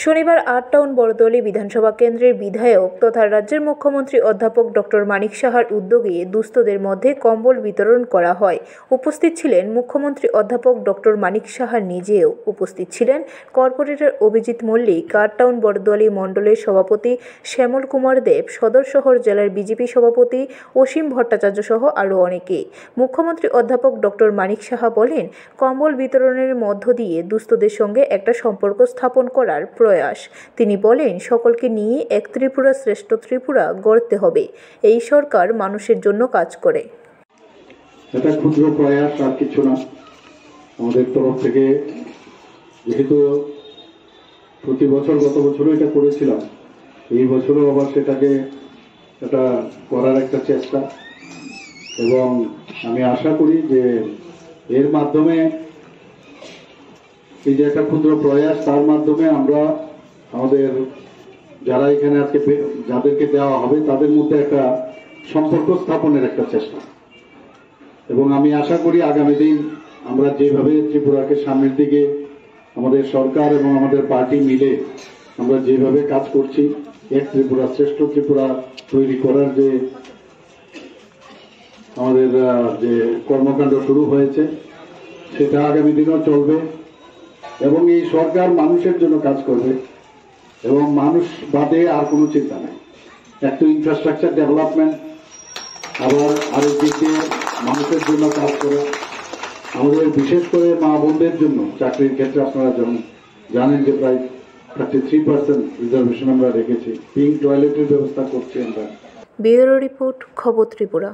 শনিবার ৮ টাউন বড়দলী বিধানসভা কেন্দ্রের বিধায়ক তথা রাজ্যের মুখ্যমন্ত্রী অধ্যাপক ডক্টর মানিক সাহার উদ্যোগে দুস্থদের মধ্যে কম্বল বিতরণ করা হয়। উপস্থিত ছিলেন মুখ্যমন্ত্রী অধ্যাপক ডক্টর মানিক সাহা নিজেও। উপস্থিত ছিলেন কর্পোরেটর অভিজিৎ মল্লিক, ৮ টাউন বড়দলী মণ্ডলের সভাপতি শ্যামল কুমার দেব, সদর শহর জেলার বিজেপি সভাপতি অসীম ভট্টাচার্য সহ আরও অনেকে। মুখ্যমন্ত্রী অধ্যাপক ডক্টর মানিক সাহা বলেন, কম্বল বিতরণের মধ্য দিয়ে দুস্থদের সঙ্গে একটা সম্পর্ক স্থাপন করার প্রয়াস। তিনি বলেন, সকলকে নিয়ে এক ত্রিপুরা শ্রেষ্ঠ ত্রিপুরা গড়তে হবে। এই সরকার মানুষের জন্য কাজ করে। এটা ক্ষুদ্র প্রয়াস, আর কিছু না। আমাদের তরফ থেকে যেহেতু প্রতি বছর, গত বছরও এটা করেছিলাম, এই বছরও আবার সেটাকে এটা করার একটা চেষ্টা, এবং আমি আশা করি যে এর মাধ্যমে, এই যে একটা ক্ষুদ্র প্রয়াস, তার মাধ্যমে আমরা আমাদের যারা এখানে আজকে যাদেরকে দেওয়া হবে তাদের মধ্যে একটা সম্পর্ক স্থাপনের একটা চেষ্টা। এবং আমি আশা করি আগামী দিন আমরা যেভাবে ত্রিপুরাকে সামনের দিকে আমাদের সরকার এবং আমাদের পার্টি মিলে আমরা যেভাবে কাজ করছি, এক ত্রিপুরা শ্রেষ্ঠ ত্রিপুরা তৈরি করার যে আমাদের যে কর্মকাণ্ড শুরু হয়েছে, সেটা আগামী দিনও চলবে। এবং এই সরকার মানুষের জন্য কাজ করবে, এবং মানুষ বাদে আর কোনো চিন্তা নেই। একটা ইনফ্রাস্ট্রাকচার ডেভেলপমেন্ট, আবার আরেক দিকে মানুষের জন্য কাজ করা। আমাদের বিশেষ করে মা বোনদের জন্য চাকরির ক্ষেত্রে আপনারা জানেন যে প্রায় 33% রিজার্ভেশন আমরা রেখেছি। পিঙ্ক টয়লেটের ব্যবস্থা করছি আমরা। ব্যুরো রিপোর্ট, খবর ত্রিপুরা।